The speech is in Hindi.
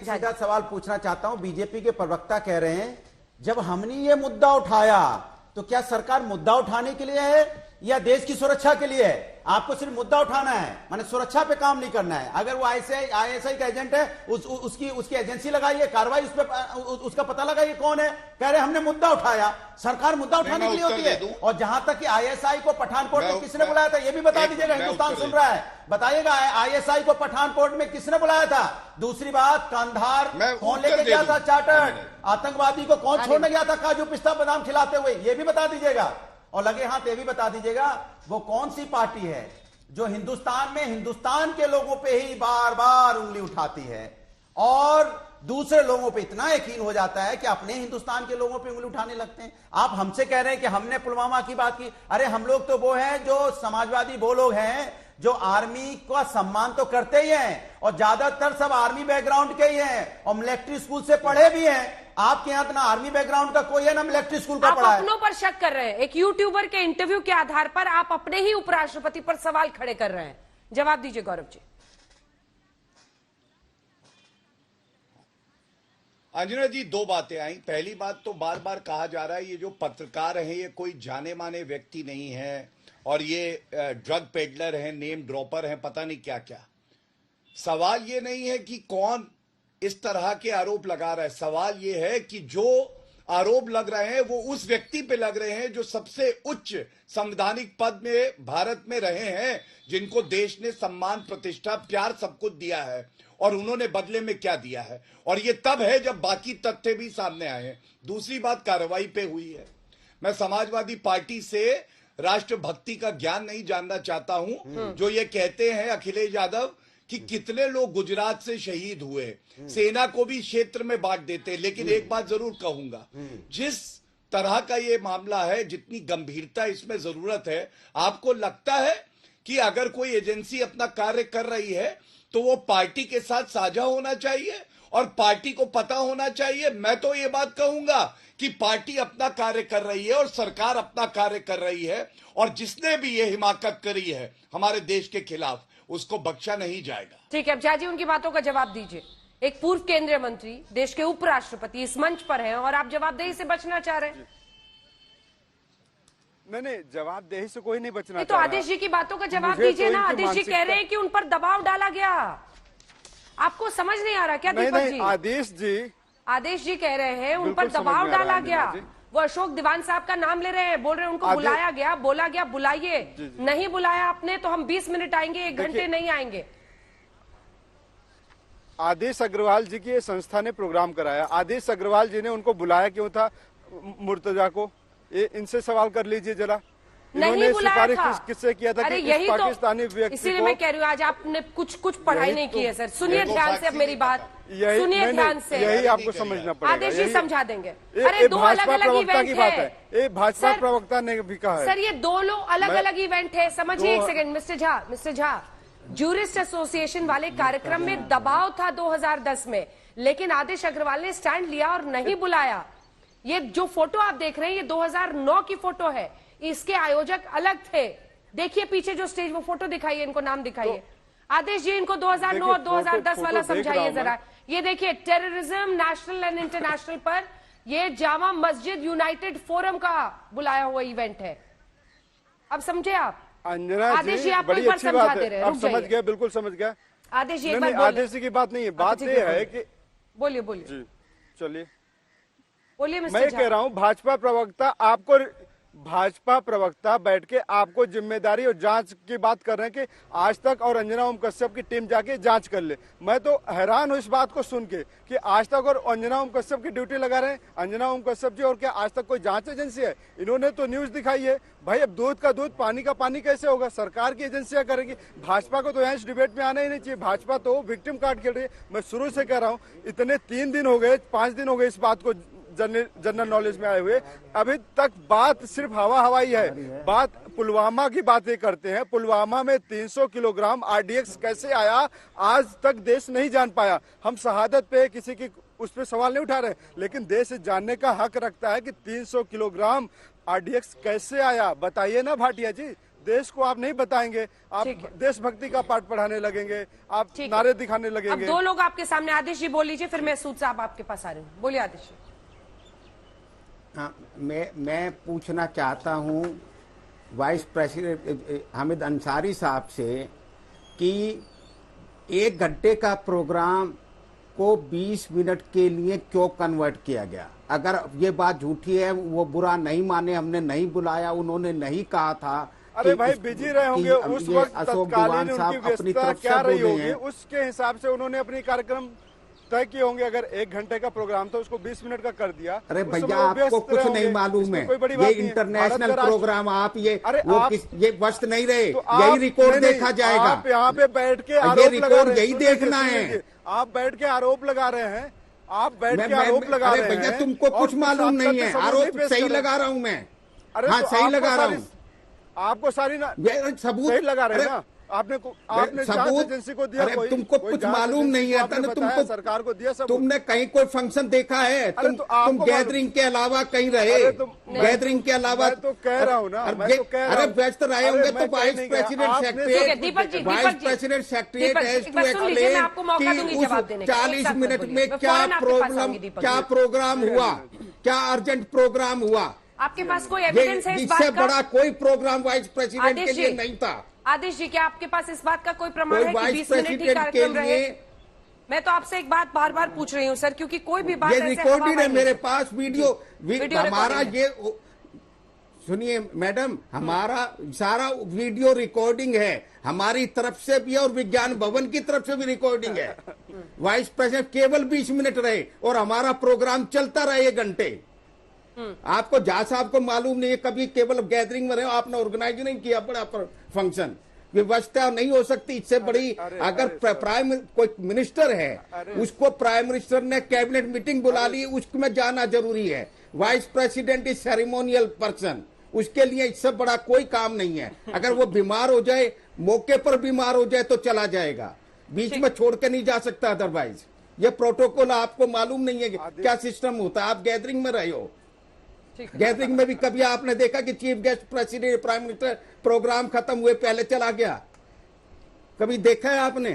एक सीधा सवाल पूछना चाहता हूं। बीजेपी के प्रवक्ता कह रहे हैं जब हमने ये मुद्दा उठाया तो क्या सरकार मुद्दा उठाने के लिए है या देश की सुरक्षा के लिए है? आपको सिर्फ मुद्दा उठाना है, माने सुरक्षा पे काम नहीं करना है। अगर वो आईएसआई का एजेंट है उसकी एजेंसी लगाइए, कार्रवाई उस पर उसका पता लगाइए कौन है। कह रहे हमने मुद्दा उठाया, सरकार मुद्दा उठाने के लिए होती है। और जहां तक कि आईएसआई को पठानकोट में किसने बुलाया था ये भी बता दीजिएगा, हिंदुस्तान सुन रहा है, बताइएगा आईएसआई को पठानकोट में किसने बुलाया था। दूसरी बात, कंधार कौन लेके गया था चार्टर्ड, आतंकवादी को कौन छोड़ने गया था काजू पिस्ता बादाम खिलाते हुए, ये भी बता दीजिएगा। और लगे हाथ ये भी बता दीजिएगा वो कौन सी पार्टी है जो हिंदुस्तान में हिंदुस्तान के लोगों पे ही बार बार उंगली उठाती है और दूसरे लोगों पे इतना यकीन हो जाता है कि अपने हिंदुस्तान के लोगों पे उंगली उठाने लगते हैं। आप हमसे कह रहे हैं कि हमने पुलवामा की बात की। अरे हम लोग तो वो हैं जो समाजवादी, वो लोग हैं जो आर्मी का सम्मान तो करते ही हैं और ज्यादातर सब आर्मी बैकग्राउंड के ही हैं और मिलिट्री स्कूल से पढ़े भी हैं। आपके यहां ना आर्मी बैकग्राउंड का कोई है ना मिलिट्री स्कूल का पढ़ा है। आप अपनों पर शक कर रहे हैं। एक यूट्यूबर के इंटरव्यू के आधार पर आप अपने ही उपराष्ट्रपति पर सवाल खड़े कर रहे हैं। जवाब दीजिए गौरव जी। अंजना जी, दो बातें आई। पहली बात तो बार बार कहा जा रहा है ये जो पत्रकार हैं ये कोई जाने माने व्यक्ति नहीं है और ये ड्रग पेडलर हैं, नेम ड्रॉपर हैं, पता नहीं क्या क्या। सवाल ये नहीं है कि कौन इस तरह के आरोप लगा रहा है, सवाल ये है कि जो आरोप लग रहे हैं वो उस व्यक्ति पे लग रहे हैं जो सबसे उच्च संवैधानिक पद में भारत में रहे हैं, जिनको देश ने सम्मान, प्रतिष्ठा, प्यार सब कुछ दिया है और उन्होंने बदले में क्या दिया है। और ये तब है जब बाकी तथ्य भी सामने आए हैं। दूसरी बात कार्रवाई पे हुई है। मैं समाजवादी पार्टी से राष्ट्रभक्ति का ज्ञान नहीं जानना चाहता हूं जो ये कहते हैं अखिलेश यादव कि कितने लोग गुजरात से शहीद हुए, सेना को भी क्षेत्र में बांट देते। लेकिन एक बात जरूर कहूंगा, जिस तरह का ये मामला है, जितनी गंभीरता इसमें जरूरत है, आपको लगता है कि अगर कोई एजेंसी अपना कार्य कर रही है तो वो पार्टी के साथ साझा होना चाहिए और पार्टी को पता होना चाहिए। मैं तो ये बात कहूंगा कि पार्टी अपना कार्य कर रही है और सरकार अपना कार्य कर रही है और जिसने भी ये हिमाकत करी है हमारे देश के खिलाफ उसको बख्शा नहीं जाएगा। ठीक है, अब शाह जी उनकी बातों का जवाब दीजिए। एक पूर्व केंद्रीय मंत्री, देश के उपराष्ट्रपति इस मंच पर हैं और आप जवाबदेही से बचना चाह रहे हैं। नहीं, जवाबदेही से कोई नहीं बचना तो आदेश जी की बातों का जवाब दीजिए ना। आदेश जी कह रहे हैं कि उन पर दबाव डाला गया। आपको समझ नहीं आ रहा क्या दीपक जी? आदेश जी कह रहे हैं उन पर दबाव डाला गया। वो अशोक दीवान साहब का नाम ले रहे हैं, बोल रहे हैं उनको बुलाया गया, बोला गया बुलाइए, नहीं बुलाया आपने तो हम 20 मिनट आएंगे, 1 घंटे नहीं आएंगे। आदेश अग्रवाल जी की संस्था ने प्रोग्राम कराया। आदेश अग्रवाल जी ने उनको बुलाया क्यों था मुर्तजा को? इनसे सवाल कर लीजिए जरा। नहीं बुलाया था। किससे किया था? अरे कि यही पाकिस्तानी तो, व्यक्ति इसीलिए मैं कह रही हूँ आज आपने कुछ पढ़ाई नहीं की है सर। सुनिए ध्यान से अब मेरी बात, सुनिए ध्यान से। यही आपको समझना पड़ेगा। आदेश जी समझा देंगे। अरे दो अलग अलग इवेंट है। ये भाजपा प्रवक्ता ने भी कहा है सर, ये दोनों अलग अलग इवेंट है। समझिए एक second mister Jha, jurist association वाले कार्यक्रम में दबाव था 2010 में, लेकिन आदेश अग्रवाल ने स्टैंड लिया और नहीं बुलाया। ये जो फोटो आप देख रहे हैं ये 2009 की फोटो है। इसके आयोजक अलग थे। देखिए पीछे जो स्टेज, वो फोटो दिखाइए, इनको नाम दिखाइए। आदेश जी इनको 2009 और 2010 वाला समझाइए जरा। ये देखिए टेररिज्म नेशनल एंड इंटरनेशनल पर ये जामा मस्जिद यूनाइटेड फोरम का बुलाया हुआ इवेंट है। अब समझे आप? अंजना आदेश जी आप बड़ी अच्छी बात है। अब समझ गया, बिल्कुल समझ गया। आदेश जी आदेश जी की बात नहीं है, बात यह है कि बोलिए चलिए बोलिए। मैं कह रहा हूँ भाजपा प्रवक्ता बैठ के आपको जिम्मेदारी और जांच की बात कर रहे हैं कि आज तक और अंजना ओम कश्यप की टीम जाके जांच कर ले। मैं तो हैरान हूँ इस बात को सुन के कि आज तक और अंजना ओम कश्यप की ड्यूटी लगा रहे हैं। अंजना ओम कश्यप जी और क्या आज तक कोई जांच एजेंसी है? इन्होंने तो न्यूज दिखाई है। भाई अब दूध का दूध पानी का पानी कैसे होगा? सरकार की एजेंसियां करेगी। भाजपा को तो यहाँ इस डिबेट में आना ही नहीं चाहिए। भाजपा तो विक्टिम कार्ड खेल रही है। मैं शुरू से कह रहा हूँ, इतने 3 दिन हो गए, 5 दिन हो गए इस बात को जनरल नॉलेज में आए हुए, अभी तक बात सिर्फ हवाई है। बात पुलवामा की बातें करते हैं। पुलवामा में 300 किलोग्राम आरडीएक्स कैसे आया आज तक देश नहीं जान पाया। हम शहादत पे किसी की उस पर सवाल नहीं उठा रहे, लेकिन देश जानने का हक रखता है कि 300 किलोग्राम आरडीएक्स कैसे आया। बताइए ना भाटिया जी, देश को आप नहीं बताएंगे, आप ठीक है। देशभक्ति का पाठ पढ़ाने लगेंगे, आप ठीक है। नारे दिखाने अब लगेंगे। 2 लोग आपके सामने, आदेश जी बोल लीजिए, फिर मैं सूद साहब आपके पास आ रही हूँ। बोलिए आदेश जी। हाँ, मैं पूछना चाहता हूँ वाइस प्रेसिडेंट हामिद अंसारी साहब से कि 1 घंटे का प्रोग्राम को 20 मिनट के लिए क्यों कन्वर्ट किया गया? अगर ये बात झूठी है, वो बुरा नहीं माने, हमने नहीं बुलाया, उन्होंने नहीं कहा था। अरे भाई बिजी रहे होंगे उस वक्त, तत्कालीन उनकी व्यस्तता क्या रही होगी, उसके हिसाब से उन्होंने अपनी कार्यक्रम तय किए होंगे। अगर 1 घंटे का प्रोग्राम था उसको 20 मिनट का कर दिया। अरे भैया आपको कुछ नहीं मालूम है, ये इंटरनेशनल प्रोग्राम, आप ये ये वस्त नहीं रहे, यही रिकॉर्ड देखा जाएगा। आप यहाँ पे बैठ के ये रिकॉर्ड यही देखना है। आप बैठ के आरोप लगा रहे हैं, आप बैठ के आरोप लगा रहे हैं। भैया तुमको कुछ मालूम नहीं है, आरोप सही लगा रहा हूँ मैं। हाँ सही लगा रहा हूँ, आपको सारी सबूत सही लगा रहे हैं ना। आपने जांच एजेंसी को दिया, तुमको कुछ मालूम नहीं है, तुमको सरकार को दिया सब। तुमने कहीं कोई फंक्शन देखा है? तुम गैदरिंग के अलावा कहीं रहे? गैदरिंग के अलावा तो कह रहा हूँ ना, अरे व्यस्त रहे होंगे तो vice president secretary, vice president secretariat has to explain कि उस 40 मिनट में क्या प्रोग्राम हुआ, क्या अर्जेंट प्रोग्राम हुआ। आपके पास कोई एविडेंस है इस बात का? इससे बड़ा कोई प्रोग्राम वाइस प्रेसिडेंट के लिए नहीं था। आदेश जी, क्या आपके पास इस बात का कोई प्रमाण है कि 20 मिनट ही प्रेसिडेंट के कार्यक्रम रहे? लिए मैं तो आपसे एक बात बार बार पूछ रही हूँ सर, क्योंकि कोई भी बात ये ऐसे रिकॉर्डेड है हवाबाजी मेरे नहीं। पास वीडियो हमारा रिकॉर्डिंग ये सुनिए मैडम, हमारा सारा वीडियो रिकॉर्डिंग है, हमारी तरफ से भी है और विज्ञान भवन की तरफ से भी रिकॉर्डिंग है। वाइस प्रेसिडेंट केवल 20 मिनट रहे और हमारा प्रोग्राम चलता रहे 1 घंटे। आपको जहा साहब को मालूम नहीं है, कभी केवल गैदरिंग में रहे, आपने ऑर्गेनाइज नहीं किया बड़ा फंक्शन। व्यवस्था नहीं हो सकती इससे बड़ी। अगर प्राइम कोई मिनिस्टर है, उसको प्राइम मिनिस्टर ने कैबिनेट मीटिंग बुला ली, उसमें जाना जरूरी है। Vice president is ceremonial person, उसके लिए इससे बड़ा कोई काम नहीं है। अगर वो बीमार हो जाए, मौके पर बीमार हो जाए तो चला जाएगा, बीच में छोड़ के नहीं जा सकता। अदरवाइज ये प्रोटोकॉल आपको मालूम नहीं है कि क्या सिस्टम होता है। आप गैदरिंग में रहे हो, गैदरिंग में भी कभी आपने देखा कि chief guest president prime minister program खत्म हुए पहले चला गया? कभी देखा है आपने?